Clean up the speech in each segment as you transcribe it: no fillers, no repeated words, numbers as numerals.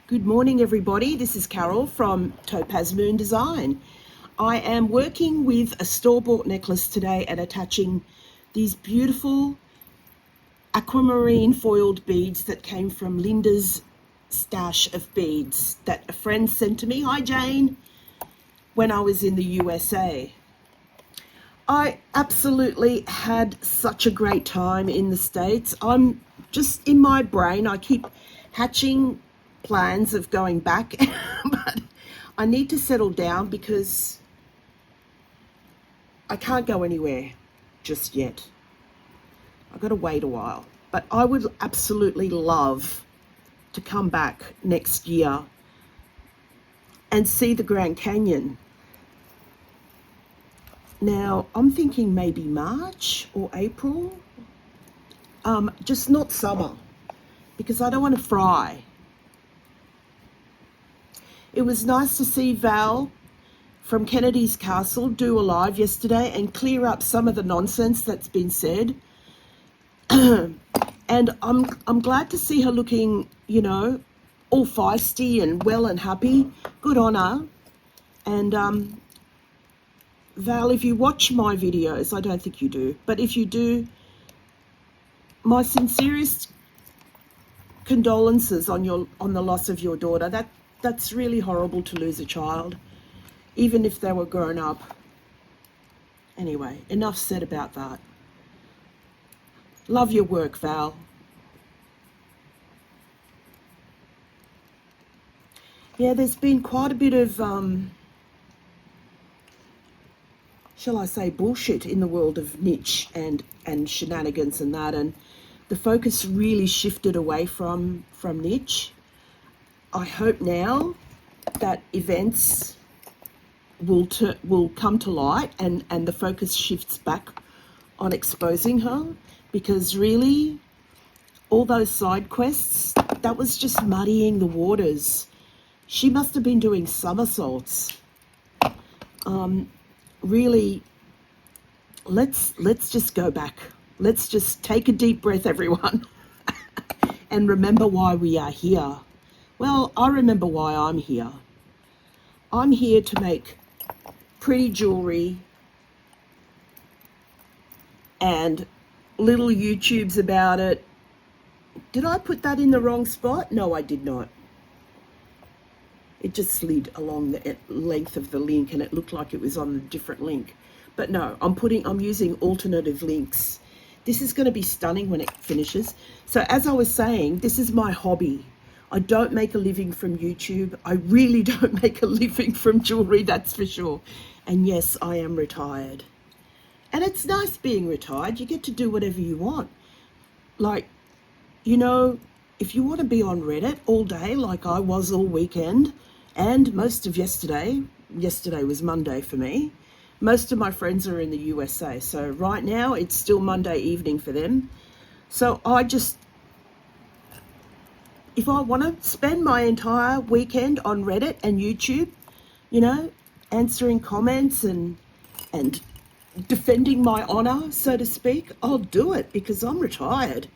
Good morning, everybody. This is Carol from TopazMoon Design. I am working with a store-bought necklace today and attaching these beautiful aquamarine foiled beads that came from Linda's stash of beads that a friend sent to me. Hi, Jane. When I was in the USA. I absolutely had such a great time in the States. I'm just in my brain, I keep hatching plans of going back, but I need to settle down because I can't go anywhere just yet. I've got to wait a while, but I would absolutely love to come back next year and see the Grand Canyon. Now, I'm thinking maybe March or April, just not summer, because I don't want to fry. It was nice to see Val from Kennedy's Castle do a live yesterday and clear up some of the nonsense that's been said. And I'm glad to see her looking, you know, all feisty and well and happy. Good on her. And Val, if you watch my videos, I don't think you do, but if you do, my sincerest condolences on the loss of your daughter. That's really horrible to lose a child, even if they were grown up. Anyway, enough said about that. Love your work, Val. Yeah, there's been quite a bit of, shall I say, bullshit in the world of niche and shenanigans and that, and the focus really shifted away from niche. I hope now that events will come to light and the focus shifts back on exposing her, because really all those side quests, that was just muddying the waters. She must have been doing somersaults. Really, let's just go back. Let's just take a deep breath, everyone, and remember why we are here. Well, I remember why I'm here. I'm here to make pretty jewelry and little YouTubes about it. Did I put that in the wrong spot? No, I did not. It just slid along the length of the link and it looked like it was on a different link. But no, I'm using alternative links. This is going to be stunning when it finishes. So as I was saying, this is my hobby. I don't make a living from YouTube. I really don't make a living from jewelry, that's for sure. And yes, I am retired. And it's nice being retired. You get to do whatever you want. Like, you know, if you want to be on Reddit all day, like I was all weekend, and most of yesterday was Monday for me. Most of my friends are in the USA. So right now it's still Monday evening for them. So if I want to spend my entire weekend on Reddit and YouTube, you know, answering comments and defending my honor, so to speak, I'll do it because I'm retired.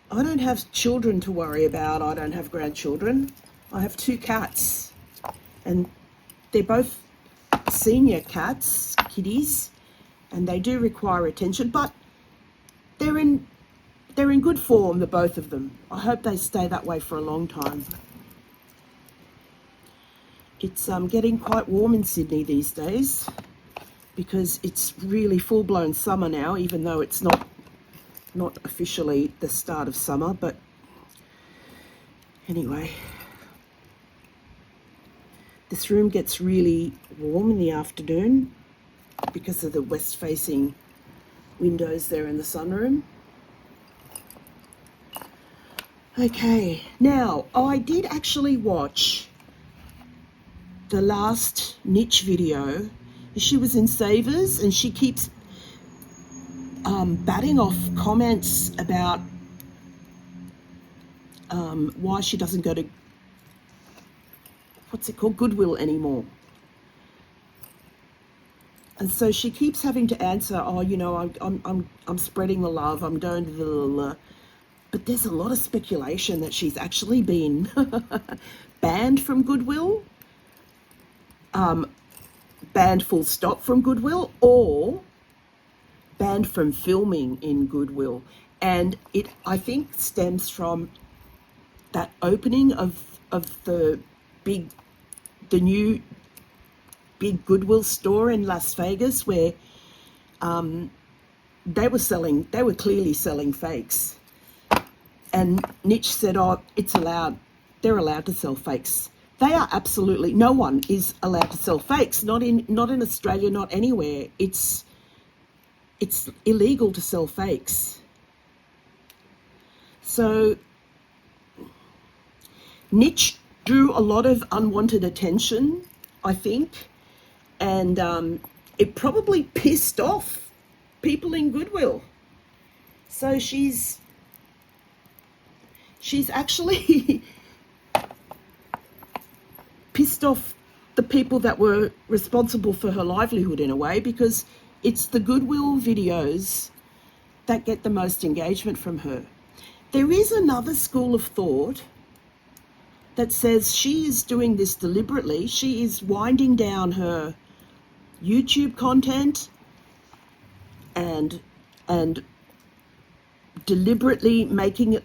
I don't have children to worry about. I don't have grandchildren. I have 2 cats, and they're both senior cats, kitties, and they do require attention, but they're in good form, the both of them. I hope they stay that way for a long time. It's getting quite warm in Sydney these days because it's really full-blown summer now, even though it's not officially the start of summer. But anyway, this room gets really warm in the afternoon because of the west-facing windows there in the sunroom. Okay, now I did actually watch the last niche video. She was in Savers and she keeps batting off comments about why she doesn't go to, what's it called, Goodwill anymore. And so she keeps having to answer, oh, you know, I'm spreading the love, I'm going to the But there's a lot of speculation that she's actually been banned from Goodwill, banned full stop from Goodwill, or banned from filming in Goodwill. And it, I think, stems from that opening of the new big Goodwill store in Las Vegas, where they were clearly selling fakes. And Nietzsche said, oh, it's allowed, they're allowed to sell fakes. They are absolutely, no one is allowed to sell fakes, not in Australia, not anywhere. It's illegal to sell fakes. So Nietzsche drew a lot of unwanted attention, I think, and it probably pissed off people in Goodwill. So she's actually pissed off the people that were responsible for her livelihood in a way, because it's the Goodwill videos that get the most engagement from her. There is another school of thought that says she is doing this deliberately. She is winding down her YouTube content and deliberately making it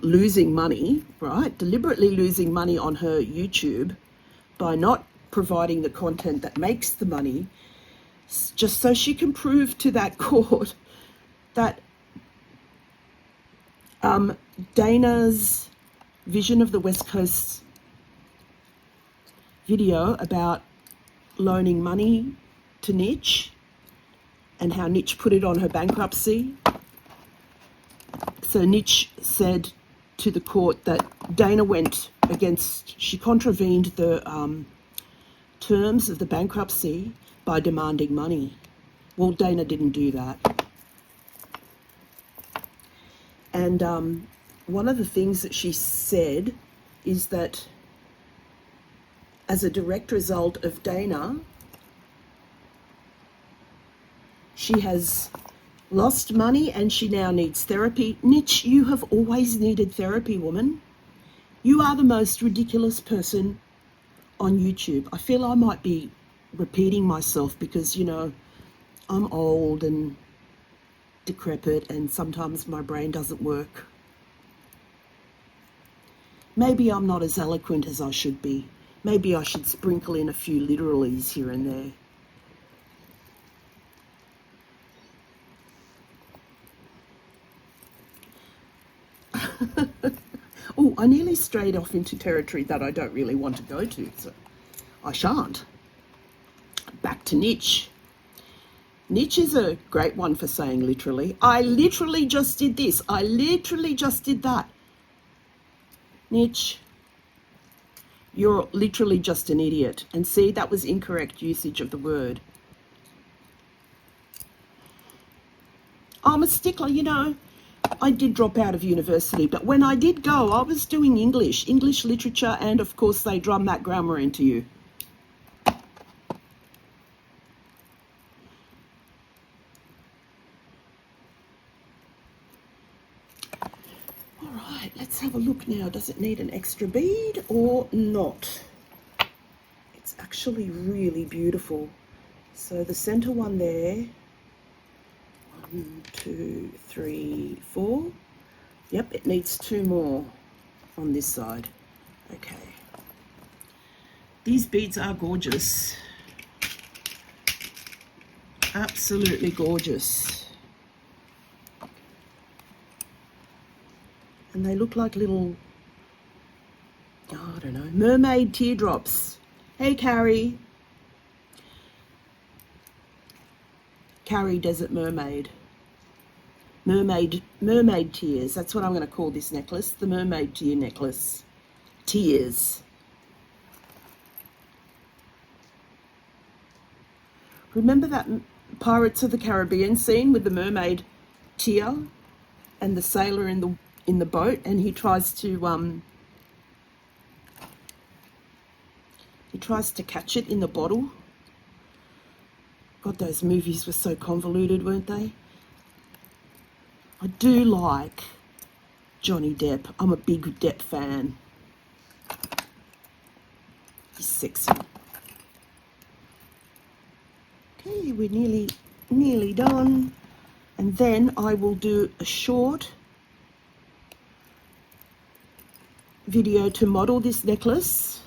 losing money, right? Deliberately losing money on her YouTube by not providing the content that makes the money, just so she can prove to that court that Dana's Vision of the West Coast video about loaning money to Nietzsche and how Nietzsche put it on her bankruptcy. So Nietzsche said to the court that Dana went against, she contravened the terms of the bankruptcy by demanding money. Well, Dana didn't do that. And one of the things that she said is that as a direct result of Dana, she has lost money and she now needs therapy. Nietzsche, you have always needed therapy, woman. You are the most ridiculous person on YouTube. I feel I might be repeating myself because, you know, I'm old and decrepit and sometimes my brain doesn't work. Maybe I'm not as eloquent as I should be. Maybe I should sprinkle in a few literalies here and there. Oh, I nearly strayed off into territory that I don't really want to go to, so I shan't. Back to Nietzsche. Nietzsche is a great one for saying literally. I literally just did this. I literally just did that. Nietzsche, you're literally just an idiot. And see, that was incorrect usage of the word. I'm a stickler, you know. I did drop out of university, but when I did go, I was doing English literature, and of course they drum that grammar into you. All right, let's have a look now. Does it need an extra bead or not? It's actually really beautiful. So the center one there, 1, 2, 3, 4. Yep, it needs 2 more on this side. Okay. These beads are gorgeous. Absolutely gorgeous. And they look like little, oh, I don't know, mermaid teardrops. Hey, Carrie. Carrie Desert Mermaid. Mermaid Tears. That's what I'm going to call this necklace. The Mermaid Tear necklace. Tears. Remember that Pirates of the Caribbean scene with the mermaid tear and the sailor in the boat, and he tries to catch it in the bottle. God, those movies were so convoluted, weren't they? I do like Johnny Depp. I'm a big Depp fan. He's sexy. Okay, we're nearly done. And then I will do a short video to model this necklace.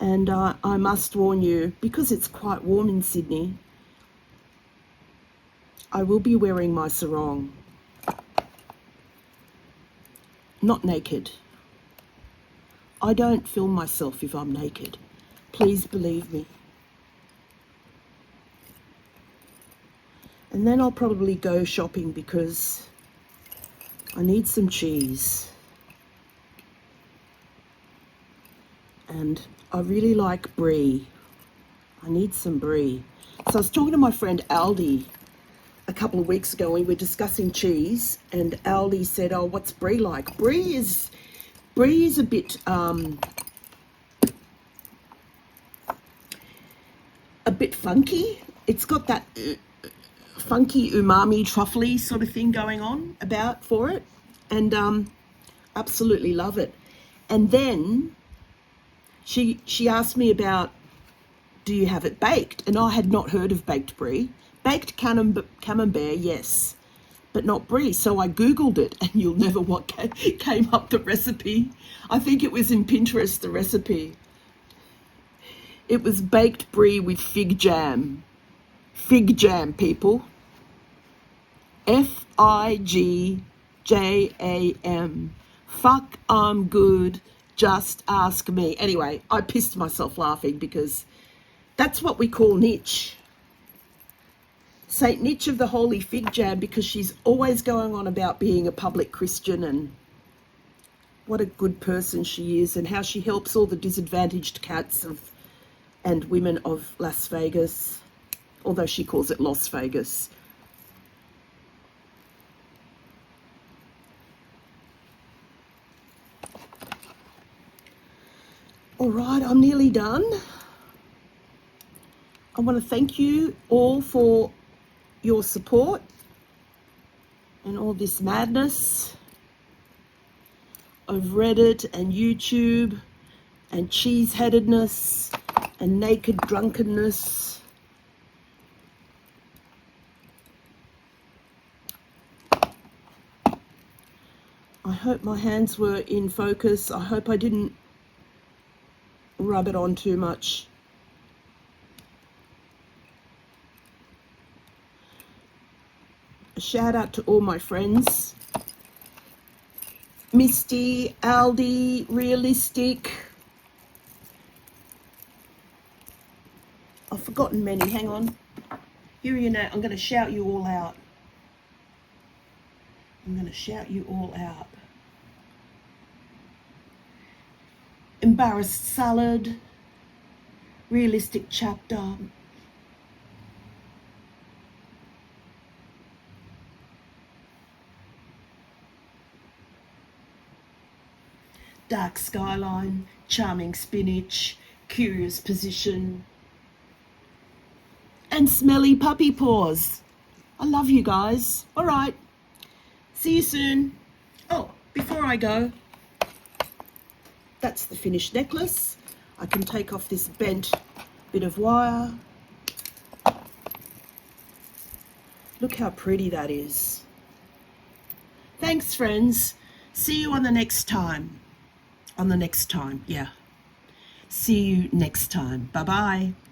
And I must warn you, because it's quite warm in Sydney, I will be wearing my sarong. Not naked. I don't film myself if I'm naked. Please believe me. And then I'll probably go shopping because I need some cheese. And I really like brie. I need some brie. So I was talking to my friend Aldi a couple of weeks ago. We were discussing cheese, and Aldi said, "Oh, what's brie like?" Brie is a bit funky. It's got that funky umami truffly sort of thing going on about for it, and absolutely love it. And then she asked me about, do you have it baked? And I had not heard of baked brie. Baked camembert, yes, but not brie. So I Googled it, and you'll never what came up the recipe. I think it was in Pinterest, the recipe. It was baked brie with fig jam. Fig jam, people. FIGJAM. Fuck, I'm good. Just ask me. Anyway, I pissed myself laughing because that's what we call Nitch. Saint Nitch of the Holy Fig Jam, because she's always going on about being a public Christian and what a good person she is and how she helps all the disadvantaged cats and women of Las Vegas, although she calls it Las Vegas. All right, I'm nearly done. I want to thank you all for your support and all this madness of Reddit and YouTube and cheeseheadedness and naked drunkenness. I hope my hands were in focus. I hope I didn't rub it on too much. A shout out to all my friends. Misty, Aldi, Realistic. I've forgotten many. Hang on. Here you know. I'm going to shout you all out. I'm going to shout you all out. Embarrassed Salad, Realistic Chapter, Dark Skyline, Charming Spinach, Curious Position, and Smelly Puppy Paws. I love you guys. All right. See you soon. Oh, before I go, that's the finished necklace. I can take off this bent bit of wire. Look how pretty that is. Thanks, friends. See you on the next time. Yeah. See you next time. Bye-bye.